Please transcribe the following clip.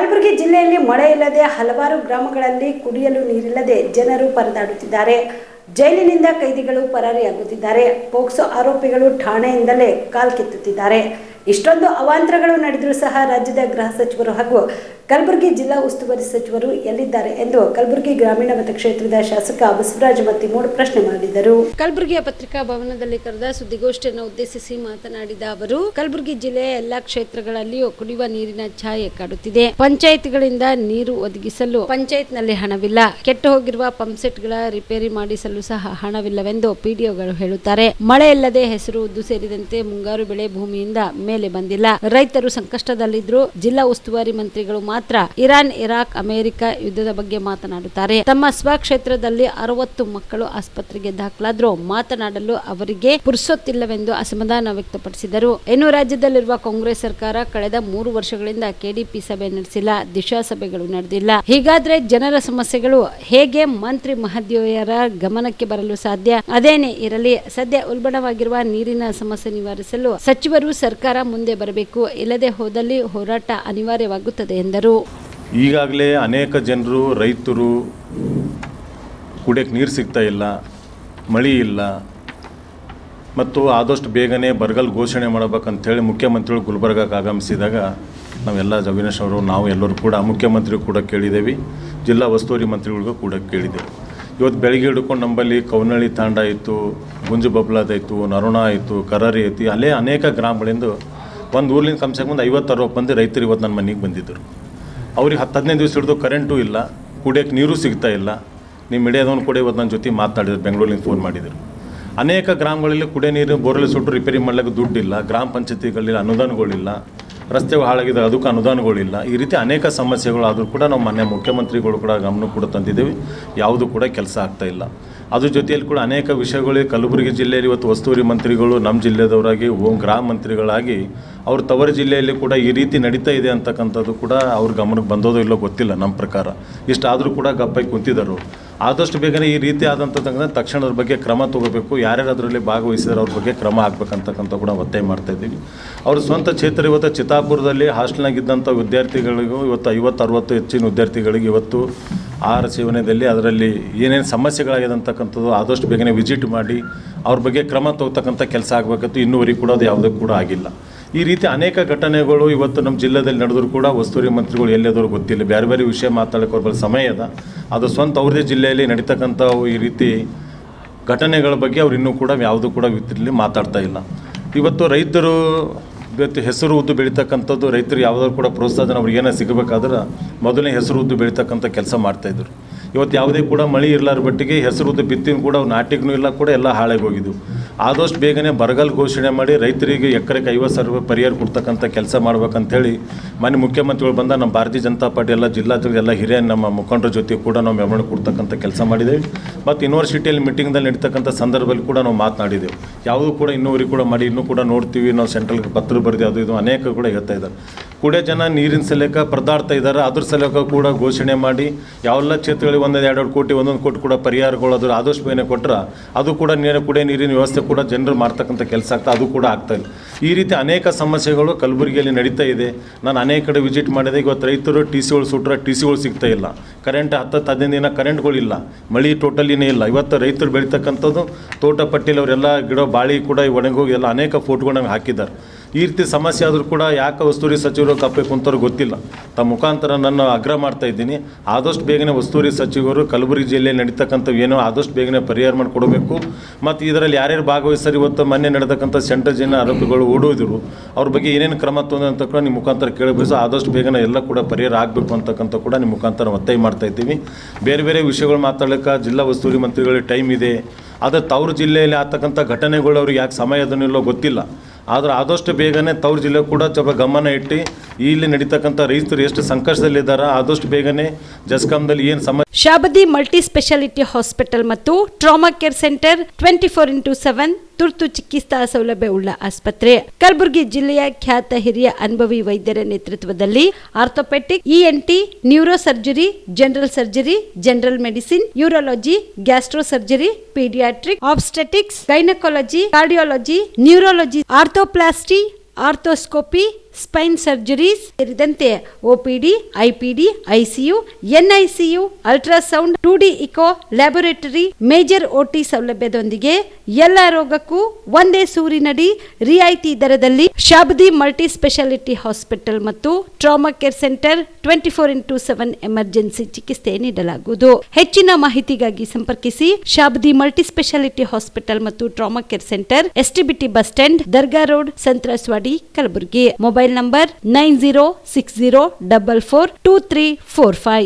ಕಲಬುರಗಿ ಜಿಲ್ಲೆಯಲ್ಲಿ ಮಳೆ ಇಲ್ಲದೆ ಹಲವಾರು ಗ್ರಾಮಗಳಲ್ಲಿ ಕುಡಿಯಲು ನೀರಿಲ್ಲದೆ ಜನರು ಪರದಾಡುತ್ತಿದ್ದಾರೆ. ಜೈಲಿನಿಂದ ಕೈದಿಗಳು ಪರಾರಿಯಾಗುತ್ತಿದ್ದಾರೆ. ಪೋಕ್ಸೋ ಆರೋಪಿಗಳು ಠಾಣೆಯಿಂದಲೇ ಕಾಲ್ಕಿತ್ತುತ್ತಿದ್ದಾರೆ. ಇಷ್ಟೊಂದು ಅವಾಂತರಗಳು ನಡೆದರೂ ಸಹ ರಾಜ್ಯದ ಗೃಹ ಸಚಿವರು ಹಾಗೂ ಕಲಬುರಗಿ ಜಿಲ್ಲಾ ಉಸ್ತುವಾರಿ ಸಚಿವರು ಎಲ್ಲಿದ್ದಾರೆ ಎಂದು ಕಲಬುರಗಿ ಗ್ರಾಮೀಣ ಮತಕ್ಷೇತ್ರದ ಶಾಸಕ ಬಸವರಾಜ ಮತ್ತಿಮೂಡ್ ಪ್ರಶ್ನೆ ಮಾಡಿದರು. ಕಲಬುರಗಿಯ ಪತ್ರಿಕಾ ಭವನದಲ್ಲಿ ಕರೆದ ಸುದ್ದಿಗೋಷ್ಠಿಯನ್ನು ಉದ್ದೇಶಿಸಿ ಮಾತನಾಡಿದ ಅವರು, ಕಲಬುರಗಿ ಜಿಲ್ಲೆಯ ಎಲ್ಲಾ ಕ್ಷೇತ್ರಗಳಲ್ಲಿಯೂ ಕುಡಿಯುವ ನೀರಿನ ಛಾಯೆ ಕಾಡುತ್ತಿದೆ. ಪಂಚಾಯತ್ಗಳಿಂದ ನೀರು ಒದಗಿಸಲು ಪಂಚಾಯತ್ನಲ್ಲಿ ಹಣವಿಲ್ಲ. ಕೆಟ್ಟು ಹೋಗಿರುವ ಪಂಪ್ಸೆಟ್ಗಳ ರಿಪೇರಿ ಮಾಡಿಸಲು ಸಹ ಹಣವಿಲ್ಲವೆಂದು ಪಿಡಿಒಗಳು ಹೇಳುತ್ತಾರೆ. ಮಳೆ ಇಲ್ಲದೆ ಹೆಸರು ಉದ್ದು ಸೇರಿದಂತೆ ಮುಂಗಾರು ಬೆಳೆ ಭೂಮಿಯಿಂದ ಮೇಲೆ ಬಂದಿಲ್ಲ. ರೈತರು ಸಂಕಷ್ಟದಲ್ಲಿದ್ರು. ಜಿಲ್ಲಾ ಉಸ್ತುವಾರಿ ಮಂತ್ರಿಗಳು ಮಾತ್ರ ಇರಾನ್, ಇರಾಕ್, ಅಮೆರಿಕ ಯುದ್ಧದ ಬಗ್ಗೆ ಮಾತನಾಡುತ್ತಾರೆ. ತಮ್ಮ ಸ್ವಕ್ಷೇತ್ರದಲ್ಲಿ 60 ಮಕ್ಕಳು ಆಸ್ಪತ್ರೆಗೆ ದಾಖಲಾದರೂ ಮಾತನಾಡಲು ಅವರಿಗೆ ಪುರ್ಸೊತ್ತಿಲ್ಲವೆಂದು ಅಸಮಾಧಾನ ವ್ಯಕ್ತಪಡಿಸಿದರು. ಇನ್ನು ರಾಜ್ಯದಲ್ಲಿರುವ ಕಾಂಗ್ರೆಸ್ ಸರ್ಕಾರ ಕಳೆದ 3 ವರ್ಷಗಳಿಂದ ಕೆಡಿಪಿ ಸಭೆ ನಡೆಸಿಲ್ಲ, ದಿಶಾ ಸಭೆಗಳು ನಡೆದಿಲ್ಲ. ಹೀಗಾದ್ರೆ ಜನರ ಸಮಸ್ಯೆಗಳು ಹೇಗೆ ಮಂತ್ರಿ ಮಹೋದಯರ ಗಮನಕ್ಕೆ ಬರಲು ಸಾಧ್ಯ? ಅದೇನೇ ಇರಲಿ, ಸದ್ಯ ಉಲ್ಬಣವಾಗಿರುವ ನೀರಿನ ಸಮಸ್ಯೆ ನಿವಾರಿಸಲು ಸಚಿವರು ಸರ್ಕಾರ ಮುಂದೆ ಬರಬೇಕು. ಇಲ್ಲದೆ ಹೋದಲ್ಲಿ ಹೋರಾಟ ಅನಿವಾರ್ಯವಾಗುತ್ತದೆ ಎಂದರು. ಈಗಾಗಲೇ ಅನೇಕ ಜನರು, ರೈತರು ಕುಡಿಯೋಕ್ಕೆ ನೀರು ಸಿಗ್ತಾ ಇಲ್ಲ, ಮಳೆ ಇಲ್ಲ ಮತ್ತು ಆದಷ್ಟು ಬೇಗನೆ ಬರಗಾಲ ಘೋಷಣೆ ಮಾಡಬೇಕಂತೇಳಿ ಮುಖ್ಯಮಂತ್ರಿಗಳು ಗುಲ್ಬರ್ಗಕ್ಕೆ ಆಗಮಿಸಿದಾಗ ನಾವೆಲ್ಲ ಅವಿನಾಶ್ ಅವರು ನಾವು ಎಲ್ಲರೂ ಕೂಡ ಮುಖ್ಯಮಂತ್ರಿಗೂ ಕೂಡ ಕೇಳಿದ್ದೇವೆ, ಜಿಲ್ಲಾ ಉಸ್ತುವಾರಿ ಮಂತ್ರಿಗಳಿಗೂ ಕೂಡ ಕೇಳಿದ್ದೇವೆ. ಇವತ್ತು ಬೆಳಗ್ಗೆ ಹಿಡ್ಕೊಂಡು ನಮ್ಮಲ್ಲಿ ಕವನಹಳ್ಳಿ ತಾಂಡ ಆಯಿತು, ಗುಂಜು ಬಬ್ಲಾದಾಯಿತು, ನರೋಣ ಆಯಿತು, ಕರಾರಿ ಆಯಿತು, ಅಲ್ಲೇ ಅನೇಕ ಗ್ರಾಮಗಳಿಂದ ಒಂದು ಊರ್ಲಿಂದ ಕಮ್ಸೆ ಮುಂದೆ 50-60 ಮಂದಿ ರೈತರು ಇವತ್ತು ನನ್ನ ಮನೆಗೆ ಬಂದಿದ್ದರು. ಅವ್ರಿಗೆ 10-15 ದಿವಸ ಹಿಡಿದು ಕರೆಂಟು ಇಲ್ಲ, ಕುಡಿಯೋಕ್ಕೆ ನೀರು ಸಿಗ್ತಾ ಇಲ್ಲ. ನಿಮ್ಮ ಮೀಡಿಯಾದವನು ಕೂಡ ಇವತ್ತು ನನ್ನ ಜೊತೆ ಮಾತಾಡಿದ್ರು, ಬೆಂಗಳೂರಿಂದ ಫೋನ್ ಮಾಡಿದರು. ಅನೇಕ ಗ್ರಾಮಗಳಲ್ಲಿ ಕುಡಿಯೋ ನೀರು ಬೋರ್ವೆಲ್ ಸುಟ್ಟು ರಿಪೇರಿ ಮಾಡ್ಲಿಕ್ಕೆ ದುಡ್ಡಿಲ್ಲ, ಗ್ರಾಮ ಪಂಚಾಯತಿಗಳಲ್ಲಿ ಅನುದಾನಗಳಿಲ್ಲ, ರಸ್ತೆಗಳು ಹಾಳಾಗಿದೆ ಅದಕ್ಕೆ ಅನುದಾನಗಳಿಲ್ಲ. ಈ ರೀತಿ ಅನೇಕ ಸಮಸ್ಯೆಗಳು ಆದರೂ ಕೂಡ ನಾವು ಮಾನ್ಯ ಮುಖ್ಯಮಂತ್ರಿಗಳು ಕೂಡ ಗಮನ ಕೂಡ ತಂದಿದ್ದೇವೆ. ಯಾವುದೂ ಕೂಡ ಕೆಲಸ ಆಗ್ತಾ ಇಲ್ಲ. ಅದ್ರ ಜೊತೆಯಲ್ಲಿ ಕೂಡ ಅನೇಕ ವಿಷಯಗಳು ಕಲಬುರಗಿ ಜಿಲ್ಲೆಯಲ್ಲಿ ಇವತ್ತು ಉಸ್ತುವಾರಿ ಮಂತ್ರಿಗಳು ನಮ್ಮ ಜಿಲ್ಲೆದವರಾಗಿ ಗ್ರಾಮ ಮಂತ್ರಿಗಳಾಗಿ ಅವ್ರ ತವರು ಜಿಲ್ಲೆಯಲ್ಲಿ ಕೂಡ ಈ ರೀತಿ ನಡೀತಾ ಇದೆ ಅಂತಕ್ಕಂಥದ್ದು ಕೂಡ ಅವ್ರ ಗಮನಕ್ಕೆ ಬಂದೋದೋ ಇಲ್ಲೋ ಗೊತ್ತಿಲ್ಲ. ನಮ್ಮ ಪ್ರಕಾರ ಇಷ್ಟಾದರೂ ಕೂಡ ಗಪ್ಪಾಗಿ ಕುಂತಿದ್ದರು. ಆದಷ್ಟು ಬೇಗನೆ ಈ ರೀತಿ ಆದಂಥದ್ದು ತಕ್ಷಣದ ಬಗ್ಗೆ ಕ್ರಮ ತೊಗೋಬೇಕು. ಯಾರ್ಯಾರು ಅದರಲ್ಲಿ ಭಾಗವಹಿಸಿದ್ರೆ ಅವ್ರ ಬಗ್ಗೆ ಕ್ರಮ ಆಗ್ಬೇಕಂತಕ್ಕಂಥ ಕೂಡ ಒತ್ತಾಯ ಮಾಡ್ತಾಯಿದ್ದೀವಿ. ಅವ್ರ ಸ್ವಂತ ಕ್ಷೇತ್ರ ಇವತ್ತು ಚಿತ್ತಾಪುರದಲ್ಲಿ ಹಾಸ್ಟೆಲ್ನಾಗಿದ್ದಂಥ ವಿದ್ಯಾರ್ಥಿಗಳಿಗೂ ಇವತ್ತು 50-60 ಹೆಚ್ಚಿನ ವಿದ್ಯಾರ್ಥಿಗಳಿಗೆ ಇವತ್ತು ಆಹಾರ ಸೇವನೆಯಲ್ಲಿ ಅದರಲ್ಲಿ ಏನೇನು ಸಮಸ್ಯೆಗಳಾಗಿದೆ ಅಂತಕ್ಕಂಥದ್ದು ಆದಷ್ಟು ಬೇಗನೆ ವಿಸಿಟ್ ಮಾಡಿ ಅವ್ರ ಬಗ್ಗೆ ಕ್ರಮ ತಗೋತಕ್ಕಂಥ ಕೆಲಸ ಆಗಬೇಕಂತ ಇನ್ನೂವರೆಗೆ ಕೂಡ ಅದು ಯಾವುದೂ ಕೂಡ ಆಗಿಲ್ಲ. ಈ ರೀತಿ ಅನೇಕ ಘಟನೆಗಳು ಇವತ್ತು ನಮ್ಮ ಜಿಲ್ಲೆಯಲ್ಲಿ ನಡೆದರೂ ಕೂಡ ಉಸ್ತುವಾರಿ ಮಂತ್ರಿಗಳು ಎಲ್ಲೆದವರು ಗೊತ್ತಿಲ್ಲ. ಬೇರೆ ಬೇರೆ ವಿಷಯ ಮಾತಾಡೋಕ್ಕೆ ಅವ್ರ ಸಮಯ ಅದ, ಅದು ಸ್ವಂತ ಅವ್ರದೇ ಜಿಲ್ಲೆಯಲ್ಲಿ ನಡೀತಕ್ಕಂಥ ಈ ರೀತಿ ಘಟನೆಗಳ ಬಗ್ಗೆ ಅವ್ರು ಇನ್ನೂ ಕೂಡ ಯಾವುದೂ ಕೂಡ ವಿತ್ತರಲ್ಲಿ ಮಾತಾಡ್ತಾ ಇಲ್ಲ. ಇವತ್ತು ರೈತರು ಇವತ್ತು ಹೆಸರು ಉದ್ದು ಬೆಳೀತಕ್ಕಂಥದ್ದು, ರೈತರು ಯಾವುದಾದ್ರು ಕೂಡ ಪ್ರೋತ್ಸಾಹನ ಅವ್ರಿಗೆ ಏನೋ ಸಿಗಬೇಕಾದ್ರೆ ಮೊದಲನೇ ಹೆಸರು ಉದ್ದು ಬೆಳೀತಕ್ಕಂಥ ಕೆಲಸ ಮಾಡ್ತಾಯಿದ್ರು. ಇವತ್ತು ಯಾವುದೇ ಕೂಡ ಮಳೆ ಇರಲಾರ ಬಟ್ಟಿಗೆ ಹೆಸರು ಉದ್ದು ಬಿತ್ತಿನ ಕೂಡ ನಾಟಿಗೂ ಇಲ್ಲ ಕೂಡ ಎಲ್ಲ ಹಾಳಾಗಿ ಹೋಗಿದ್ವು. ಆದಷ್ಟು ಬೇಗನೆ ಬರಗಾಲ ಘೋಷಣೆ ಮಾಡಿ ರೈತರಿಗೆ ಎಕರೆಗೆ 50,000 ರೂಪಾಯಿ ಪರಿಹಾರ ಕೊಡ್ತಕ್ಕಂಥ ಕೆಲಸ ಮಾಡ್ಬೇಕಂತೇಳಿ ಮಾನ್ಯ ಮುಖ್ಯಮಂತ್ರಿಗಳು ಬಂದ ನಮ್ಮ ಭಾರತೀಯ ಜನತಾ ಪಾರ್ಟಿ ಎಲ್ಲ ಜಿಲ್ಲಾಧಿಕಾರಿ ಎಲ್ಲ ಹಿರಿಯ ನಮ್ಮ ಮುಖಂಡರ ಜೊತೆ ಕೂಡ ನಾವು ಮೆರವಣಿಗೆ ಕೊಡ್ತಕ್ಕಂಥ ಕೆಲಸ ಮಾಡಿದ್ದೇವೆ. ಮತ್ತು ಯೂನಿವರ್ಸಿಟಿಯಲ್ಲಿ ಮೀಟಿಂಗ್ದಲ್ಲಿ ನಡೀತಕ್ಕಂಥ ಸಂದರ್ಭದಲ್ಲಿ ಕೂಡ ನಾವು ಮಾತನಾಡಿದ್ದೆವು. ಯಾವುದೂ ಕೂಡ ಇನ್ನೂವರೆಗೆ ಕೂಡ ಮಾಡಿ ಇನ್ನೂ ಕೂಡ ನೋಡ್ತೀವಿ, ನಾವು ಸೆಂಟ್ರಲ್ಗೆ ಪತ್ರ ಬರೆದು ಅದು ಇದು ಅನೇಕ ಕೂಡ ಹೇಳ್ತಾ ಇದ್ದಾರೆ. ಕುಡಿಯೋ ಜನ ನೀರಿನ ಸಲಕ ಪರದಾಡ್ತಾ ಇದ್ದಾರೆ. ಅದ್ರ ಸಲಕ ಕೂಡ ಘೋಷಣೆ ಮಾಡಿ ಯಾವೆಲ್ಲ ಕ್ಷೇತ್ರಗಳಿಗೆ 1-2 ಕೋಟಿ 1 ಕೋಟಿ ಕೂಡ ಪರಿಹಾರಗಳು ಅದ್ರ ಆದಷ್ಟು ಬೇಗನೆ ಕೊಟ್ಟರೆ ಅದು ಕೂಡ ಕುಡಿಯೋ ನೀರಿನ ವ್ಯವಸ್ಥೆ ಕೂಡ ಜನರು ಮಾಡ್ತಕ್ಕಂಥ ಕೆಲಸ ಆಗ್ತಾ ಅದು ಕೂಡ ಆಗ್ತಾ ಇಲ್ಲ. ಈ ರೀತಿ ಅನೇಕ ಸಮಸ್ಯೆಗಳು ಕಲಬುರಗಿಯಲ್ಲಿ ನಡೀತಾ ಇದೆ. ನಾನು ಅನೇಕ ಕಡೆ ವಿಸಿಟ್ ಮಾಡಿದೆ. ಇವತ್ತು ರೈತರು ಟಿಸಿಗಳು ಸುಟ್ಟರೆ ಟಿಸಿಗಳು ಸಿಗ್ತಾ ಇಲ್ಲ, ಕರೆಂಟ್ 10-15 ದಿನ ಕರೆಂಟ್ಗಳಿಲ್ಲ, ಮಳೆ ಟೋಟಲಿನೇ ಇಲ್ಲ. ಇವತ್ತು ರೈತರು ಬೆಳೀತಕ್ಕಂಥದ್ದು ತೋಟ ಪಟ್ಟಿಲಿ ಅವರೆಲ್ಲ ಗಿಡ ಬಾಳಿ ಕೂಡ ಒಣಗೋಗಿ ಎಲ್ಲ ಅನೇಕ ಫೋಟೋಗಳನ್ನ ಹಾಕಿದ್ದಾರೆ. ಈ ರೀತಿ ಸಮಸ್ಯೆ ಆದರೂ ಕೂಡ ಯಾಕೆ ಉಸ್ತುವಾರಿ ಸಚಿವರು ಕಪ್ಪೆ ಕುಂತವ್ರು ಗೊತ್ತಿಲ್ಲ. ತಮ್ಮ ಮುಖಾಂತರ ನಾನು ಆಗ್ರಹ ಮಾಡ್ತಾ ಇದ್ದೀನಿ, ಆದಷ್ಟು ಬೇಗನೆ ಉಸ್ತುವಾರಿ ಸಚಿವರು ಕಲಬುರಗಿ ಜಿಲ್ಲೆಯಲ್ಲಿ ನಡೀತಕ್ಕಂಥವು ಏನೋ ಆದಷ್ಟು ಬೇಗನೆ ಪರಿಹಾರ ಮಾಡಿಕೊಡಬೇಕು. ಮತ್ತು ಇದರಲ್ಲಿ ಯಾರ್ಯಾರು ಭಾಗವಹಿಸ್ತಾರೆ, ಇವತ್ತು ಮೊನ್ನೆ ನಡೆತಕ್ಕಂಥ ಸೆಂಟ್ರಲ್ ಜನ ಆರೋಪಿಗಳು ಓಡೋದ್ರು, ಅವ್ರ ಬಗ್ಗೆ ಏನೇನು ಕ್ರಮ ತೊಗೊಂಡು ಅಂತ ಕೂಡ ನಿಮ್ಮ ಮುಖಾಂತರ ಕೇಳಬೇಕು. ಆದಷ್ಟು ಬೇಗನೆ ಎಲ್ಲ ಕೂಡ ಪರಿಹಾರ ಆಗಬೇಕು ಅಂತಕ್ಕಂಥ ಕೂಡ ನಿಮ್ಮ ಮುಖಾಂತರ ಒತ್ತಾಯ ಮಾಡ್ತಾ ಇದ್ದೀವಿ. ಬೇರೆ ಬೇರೆ ವಿಷಯಗಳು ಮಾತಾಡೋಕ್ಕೆ ಜಿಲ್ಲಾ ಉಸ್ತುವಾರಿ ಮಂತ್ರಿಗಳಿಗೆ ಟೈಮ್ ಇದೆ. ಆದರೆ ತವರು ಜಿಲ್ಲೆಯಲ್ಲಿ ಆಗ್ತಕ್ಕಂಥ ಘಟನೆಗಳು ಅವ್ರಿಗೆ ಯಾಕೆ ಸಮಯ ಅದನ್ನೆಲ್ಲೋ ಗೊತ್ತಿಲ್ಲ. ಆದರೆ ಆದಷ್ಟು ಬೇಗನೆ ತವರು ಜಿಲ್ಲೆ ಕೂಡ ಸ್ವಲ್ಪ ಗಮನ ಇಟ್ಟು ಇಲ್ಲಿ ನಡೀತಕ್ಕಂಥ ರೈತರು ಎಷ್ಟು ಸಂಕಷ್ಟದಲ್ಲಿದ್ದಾರೆ ಆದಷ್ಟು ಬೇಗನೆ ಜಸ್ಕಾಂದಲ್ಲಿ ಏನು ಸಮಸ್ಯೆ. ಶಾಬದಿ ಮಲ್ಟಿ ಸ್ಪೆಷಾಲಿಟಿ ಹಾಸ್ಪಿಟಲ್ ಮತ್ತು ಟ್ರಾಮಾ ಕೇರ್ ಸೆಂಟರ್ 24x7 ತುರ್ತು ಚಿಕಿತ್ಸಾ ಸೌಲಭ್ಯ ಉಳ್ಳ ಆಸ್ಪತ್ರೆ. ಕಲಬುರಗಿ ಜಿಲ್ಲೆಯ ಖ್ಯಾತ ಹಿರಿಯ ಅನುಭವಿ ವೈದ್ಯರ ನೇತೃತ್ವದಲ್ಲಿ orthopaedic, ENT, neuro surgery, general surgery, general medicine, urology, gastro surgery, paediatric, obstetrics, gynaecology, cardiology, neurology, arthroplasty, arthroscopy, spine surgeries ಸೇರಿದಂತೆ OPD, IPD, ICU, NICU, ultrasound, 2D echo, laboratory, major OT ಸೌಲಭ್ಯದೊಂದಿಗೆ ಎಲ್ಲ ರೋಗಕ್ಕೂ ಒಂದೇ ಸೂರಿನಡಿ ರಿಯಾಯಿತಿ ದರದಲ್ಲಿ ಶಾಬದಿ ಮಲ್ಟಿ ಸ್ಪೆಷಾಲಿಟಿ ಹಾಸ್ಪಿಟಲ್ ಮತ್ತು trauma care centre 24x7 emergency ಚಿಕಿತ್ಸೆ ನೀಡಲಾಗುವುದು. ಹೆಚ್ಚಿನ ಮಾಹಿತಿಗಾಗಿ ಸಂಪರ್ಕಿಸಿ ಶಾಬದಿ ಮಲ್ಟಿ ಸ್ಪೆಷಾಲಿಟಿ ಹಾಸ್ಪಿಟಲ್ ಮತ್ತು trauma care centre, STBT bus stand, Dargah road, ಸಂತ್ರಸ್ವಾಡಿ, Kalaburagi. Mobile number 9060442345.